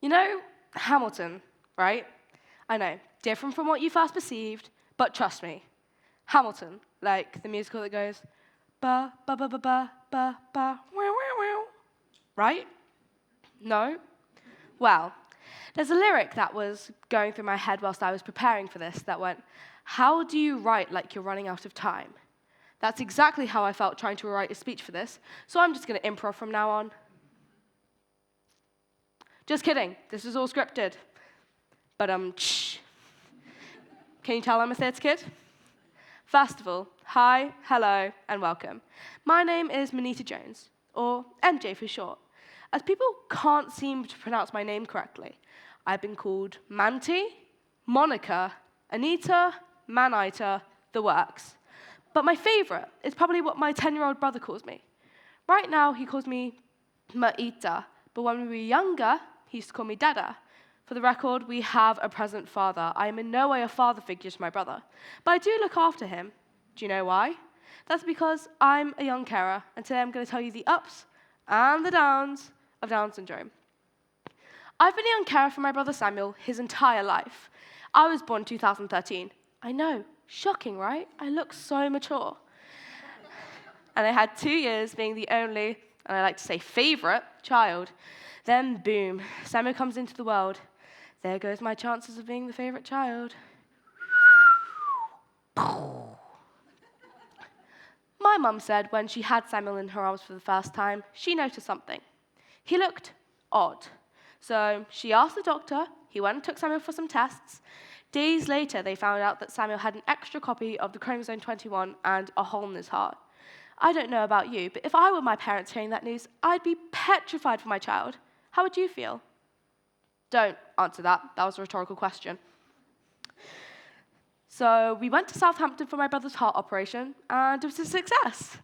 You know, Hamilton, right? I know, different from what you first perceived, but trust me. Hamilton, like the musical that goes, ba, ba, ba, ba, ba, ba, ba, wow, wow, wow. Right? No? Well, there's a lyric that was going through my head whilst I was preparing for this that went, how do you write like you're running out of time? That's exactly how I felt trying to write a speech for this, so I'm just going to improv from now on. Just kidding, this is all scripted. But can you tell I'm a theatre kid? First of all, hi, hello, and welcome. My name is Manita Jones, or MJ for short, as people can't seem to pronounce my name correctly. I've been called Manti, Monica, Anita, Manita, the works. But my favorite is probably what my 10-year-old brother calls me. Right now, he calls me Maita, but when we were younger, he used to call me Dada. For the record, we have a present father. I am in no way a father figure to my brother, but I do look after him. Do you know why? That's because I'm a young carer, and today I'm going to tell you the ups and the downs of Down syndrome. I've been a young carer for my brother Samuel his entire life. I was born in 2013. I know, shocking, right? I look so mature. And I had 2 years being the only, and I like to say favorite, child. Then, boom, Samuel comes into the world. There goes my chances of being the favorite child. My mum said when she had Samuel in her arms for the first time, she noticed something. He looked odd. So she asked the doctor, he went and took Samuel for some tests. Days later, they found out that Samuel had an extra copy of the chromosome 21 and a hole in his heart. I don't know about you, but if I were my parents hearing that news, I'd be petrified for my child. How would you feel? Don't answer that. That was a rhetorical question. So we went to Southampton for my brother's heart operation, and it was a success.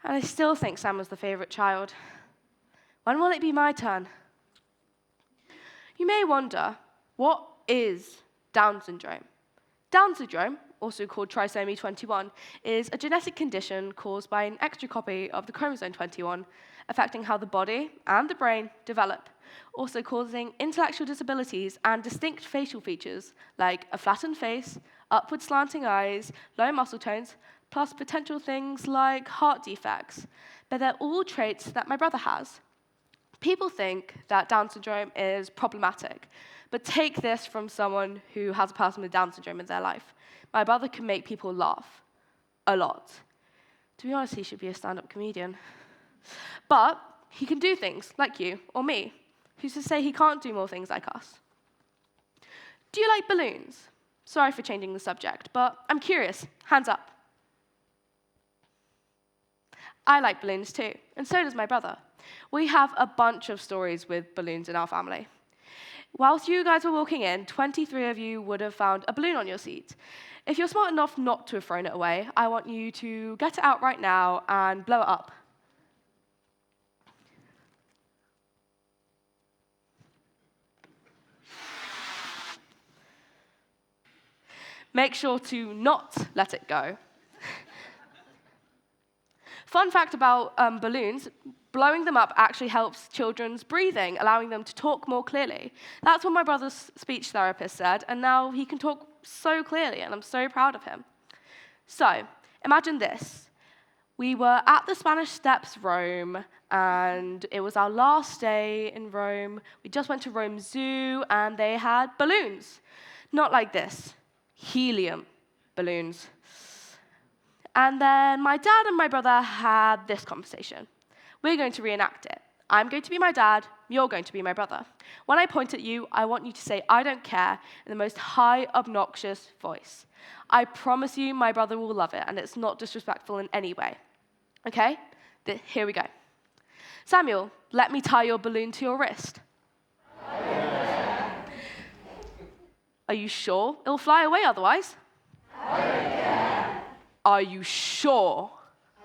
And I still think Sam was the favorite child. When will it be my turn? You may wonder, what is Down syndrome? Down syndrome, also called trisomy 21, is a genetic condition caused by an extra copy of the chromosome 21, affecting how the body and the brain develop, also causing intellectual disabilities and distinct facial features like a flattened face, upward slanting eyes, low muscle tones, plus potential things like heart defects. But they're all traits that my brother has. People think that Down syndrome is problematic, but take this from someone who has a person with Down syndrome in their life. My brother can make people laugh. A lot. To be honest, he should be a stand-up comedian. But he can do things like you or me. Who's to say he can't do more things like us? Do you like balloons? Sorry for changing the subject, but I'm curious. Hands up. I like balloons too, and so does my brother. We have a bunch of stories with balloons in our family. Whilst you guys were walking in, 23 of you would have found a balloon on your seat. If you're smart enough not to have thrown it away, I want you to get it out right now and blow it up. Make sure to not let it go. Fun fact about balloons, blowing them up actually helps children's breathing, allowing them to talk more clearly. That's what my brother's speech therapist said, and now he can talk so clearly, and I'm so proud of him. So, imagine this. We were at the Spanish Steps, Rome, and it was our last day in Rome. We just went to Rome Zoo, and they had balloons. Not like this. Helium balloons. And then my dad and my brother had this conversation. We're going to reenact it. I'm going to be my dad, you're going to be my brother. When I point at you, I want you to say, "I don't care," in the most high, obnoxious voice. I promise you my brother will love it, and it's not disrespectful in any way. Okay? Here we go. Samuel, let me tie your balloon to your wrist. Are you sure? It'll fly away otherwise. I don't care. Are you sure?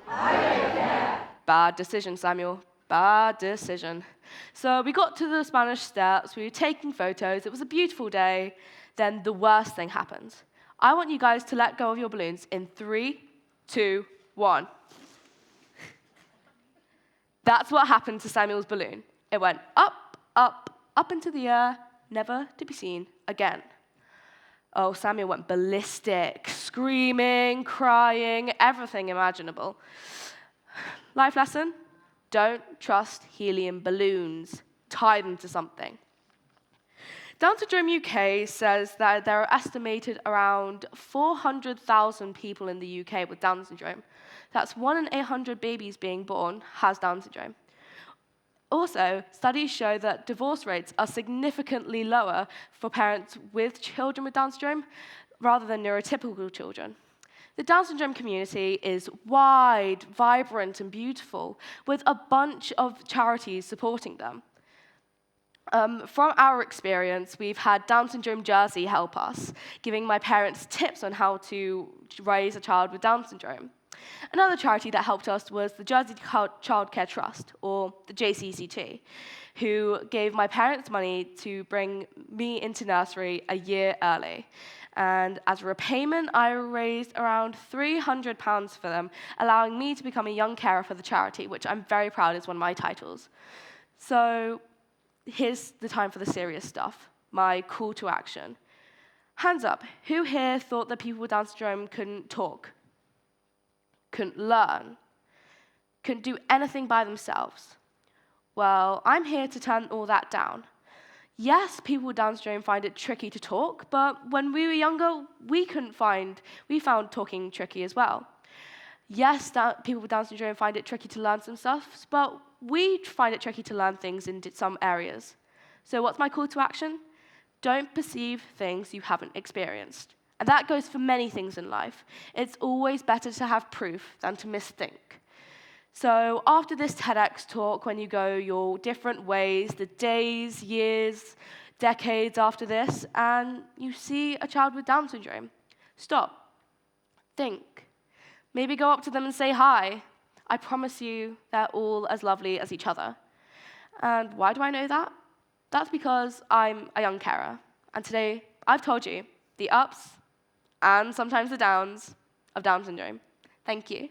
I don't care. Bad decision, Samuel. Bad decision. So we got to the Spanish Steps, we were taking photos, it was a beautiful day, then the worst thing happened. I want you guys to let go of your balloons in 3, 2, 1. That's what happened to Samuel's balloon. It went up, up, up into the air, never to be seen again. Oh, Samuel went ballistic, screaming, crying, everything imaginable. Life lesson: don't trust helium balloons. Tie them to something. Down Syndrome UK says that there are estimated around 400,000 people in the UK with Down syndrome. That's 1 in 800 babies being born has Down syndrome. Also, studies show that divorce rates are significantly lower for parents with children with Down syndrome rather than neurotypical children. The Down syndrome community is wide, vibrant, and beautiful, with a bunch of charities supporting them. From our experience, we've had Down Syndrome Jersey help us, giving my parents tips on how to raise a child with Down syndrome. Another charity that helped us was the Jersey Childcare Trust, or the JCCT, who gave my parents money to bring me into nursery a year early. And as a repayment, I raised around £300 for them, allowing me to become a young carer for the charity, which I'm very proud is one of my titles. So here's the time for the serious stuff, my call to action. Hands up, who here thought that people with Down syndrome couldn't talk, couldn't learn, couldn't do anything by themselves? Well, I'm here to turn all that down. Yes, people with Down syndrome find it tricky to talk, but when we were younger, we found talking tricky as well. Yes, people with Down syndrome find it tricky to learn some stuff, but we find it tricky to learn things in some areas. So what's my call to action? Don't perceive things you haven't experienced. And that goes for many things in life. It's always better to have proof than to misthink. So after this TEDx talk, when you go your different ways, the days, years, decades after this, and you see a child with Down syndrome, stop, think. Maybe go up to them and say hi. I promise you they're all as lovely as each other. And why do I know that? That's because I'm a young carer. And today, I've told you the ups and sometimes the downs of Down syndrome. Thank you.